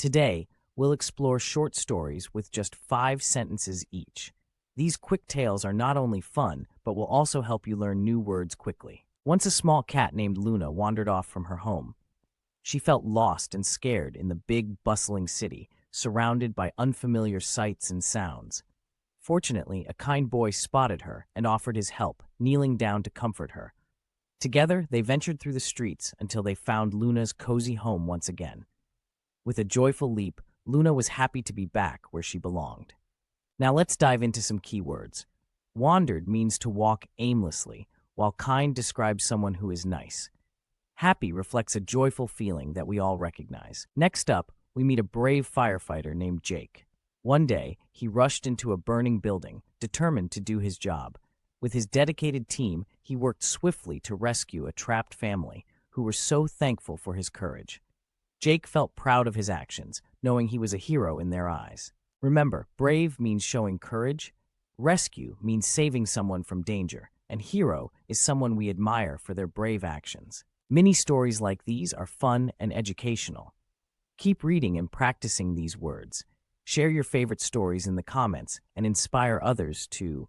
Today, we'll explore short stories with just 5 sentences each. These quick tales are not only fun, but will also help you learn new words quickly. Once a small cat named Luna wandered off from her home. She felt lost and scared in the big, bustling city, surrounded by unfamiliar sights and sounds. Fortunately, a kind boy spotted her and offered his help, kneeling down to comfort her. Together, they ventured through the streets until they found Luna's cozy home once again. With a joyful leap, Luna was happy to be back where she belonged. Now let's dive into some keywords. Wandered means to walk aimlessly, while kind describes someone who is nice. Happy reflects a joyful feeling that we all recognize. Next up, we meet a brave firefighter named Jake. One day, he rushed into a burning building, determined to do his job. With his dedicated team, he worked swiftly to rescue a trapped family, who were so thankful for his courage. Jake felt proud of his actions, knowing he was a hero in their eyes. Remember, brave means showing courage, rescue means saving someone from danger, and hero is someone we admire for their brave actions. Mini stories like these are fun and educational. Keep reading and practicing these words. Share your favorite stories in the comments and inspire others to